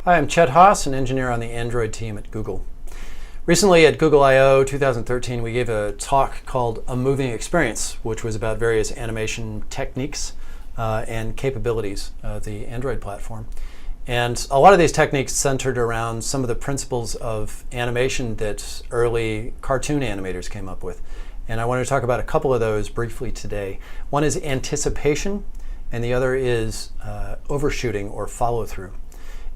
Hi, I'm Chet Haas, an engineer on the Android team at Google. Recently at Google I/O 2013, we gave a talk called A Moving Experience, which was about various animation techniques and capabilities of the Android platform. And a lot of these techniques centered around some of the principles of animation that early cartoon animators came up with. And I want to talk about a couple of those briefly today. One is anticipation, and the other is overshooting or follow-through.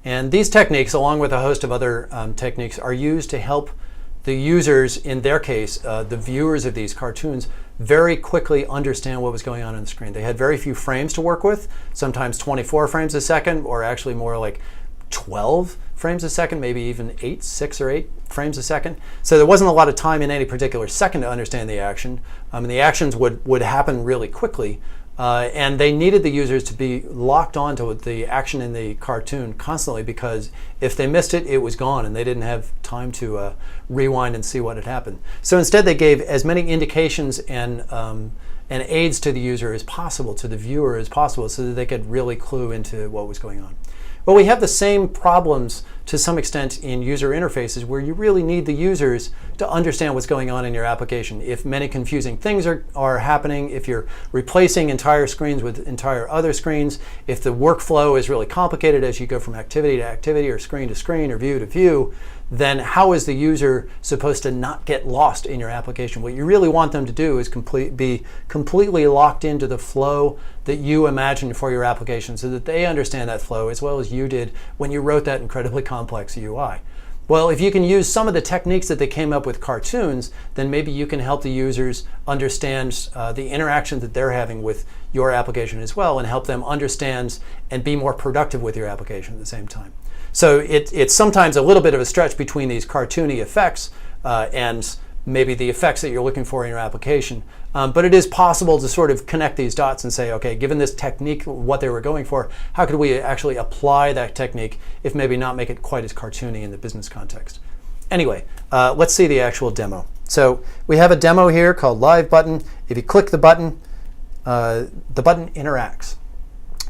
And these techniques, along with a host of other techniques, are used to help the users, in their case, the viewers of these cartoons, very quickly understand what was going on the screen. They had very few frames to work with, sometimes 24 frames a second, or actually more like 12 frames a second, maybe even 6 or 8 frames a second. So there wasn't a lot of time in any particular second to understand the action. And the actions would happen really quickly. And they needed the users to be locked onto the action in the cartoon constantly, because if they missed it, it was gone and they didn't have time to rewind and see what had happened. So instead they gave as many indications and aids to the user as possible, to the viewer as possible, so that they could really clue into what was going on. Well, we have the same problems to some extent in user interfaces, where you really need the users to understand what's going on in your application. If many confusing things are happening, if you're replacing entire screens with entire other screens, if the workflow is really complicated as you go from activity to activity or screen to screen or view to view, then how is the user supposed to not get lost in your application? What you really want them to do is be completely locked into the flow that you imagined for your application, so that they understand that flow as well as you did when you wrote that incredibly complex UI. Well, if you can use some of the techniques that they came up with cartoons, then maybe you can help the users understand the interactions that they're having with your application as well, and help them understand and be more productive with your application at the same time. So it's sometimes a little bit of a stretch between these cartoony effects and maybe the effects that you're looking for in your application. But it is possible to sort of connect these dots and say, okay, given this technique, what they were going for, how could we actually apply that technique, if maybe not make it quite as cartoony in the business context? Anyway, let's see the actual demo. So we have a demo here called Live Button. If you click the button interacts.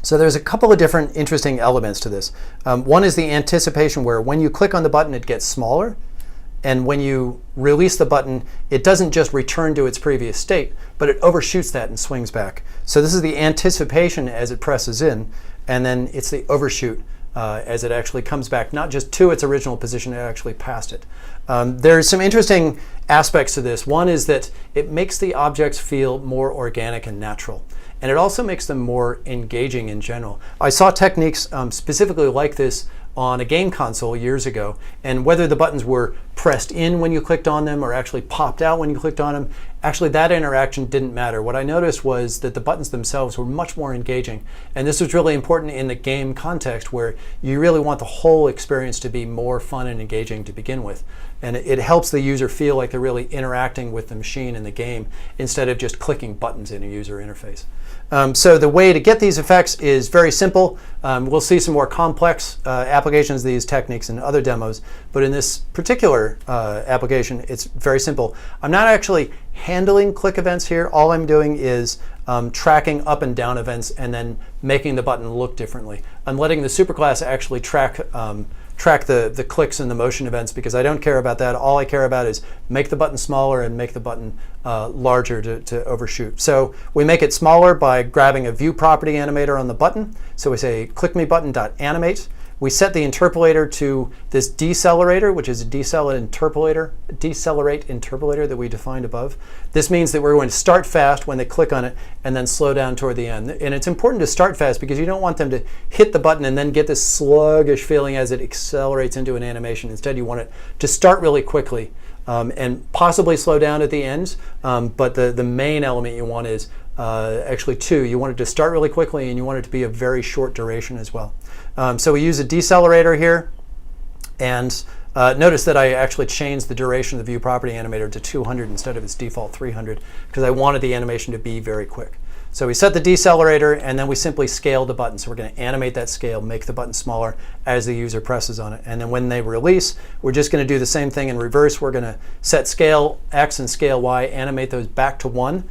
So there's a couple of different interesting elements to this. One is the anticipation, where when you click on the button, it gets smaller. And when you release the button, it doesn't just return to its previous state, but it overshoots that and swings back. So this is the anticipation as it presses in, and then it's the overshoot as it actually comes back, not just to its original position, it actually past it. There's some interesting aspects to this. One is that it makes the objects feel more organic and natural. And it also makes them more engaging in general. I saw techniques specifically like this on a game console years ago, and whether the buttons were pressed in when you clicked on them or actually popped out when you clicked on them, actually that interaction didn't matter. What I noticed was that the buttons themselves were much more engaging, and this was really important in the game context, where you really want the whole experience to be more fun and engaging to begin with. And it helps the user feel like they're really interacting with the machine in the game instead of just clicking buttons in a user interface. So the way to get these effects is very simple. We'll see some more complex applications of these techniques in other demos, but in this particular application, it's very simple. I'm not actually handling click events here. All I'm doing is tracking up and down events and then making the button look differently. I'm letting the superclass actually track the clicks and the motion events, because I don't care about that. All I care about is make the button smaller and make the button larger to overshoot. So we make it smaller by grabbing a view property animator on the button. So we say click me button.animate. We set the interpolator to this decelerator, which is a decelerate interpolator that we defined above. This means that we're going to start fast when they click on it and then slow down toward the end. And it's important to start fast because you don't want them to hit the button and then get this sluggish feeling as it accelerates into an animation. Instead, you want it to start really quickly and possibly slow down at the end. But the main element you want is actually two. You want it to start really quickly, and you want it to be a very short duration as well. So we use a decelerator here, and notice that I actually changed the duration of the view property animator to 200 instead of its default 300, because I wanted the animation to be very quick. So we set the decelerator, and then we simply scale the button. So we're going to animate that scale, make the button smaller as the user presses on it. And then when they release, we're just going to do the same thing in reverse. We're going to set scale X and scale Y, animate those back to 1,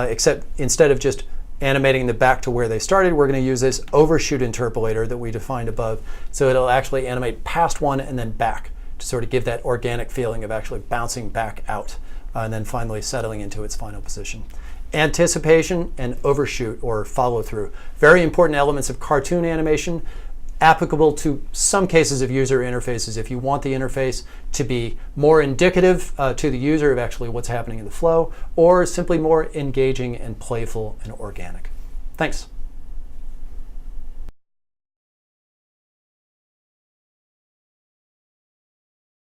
except instead of just animating them back to where they started, we're going to use this overshoot interpolator that we defined above. So it'll actually animate past one and then back to sort of give that organic feeling of actually bouncing back out and then finally settling into its final position. Anticipation and overshoot, or follow through. Very important elements of cartoon animation, applicable to some cases of user interfaces. If you want the interface to be more indicative to the user of actually what's happening in the flow, or simply more engaging and playful and organic. Thanks.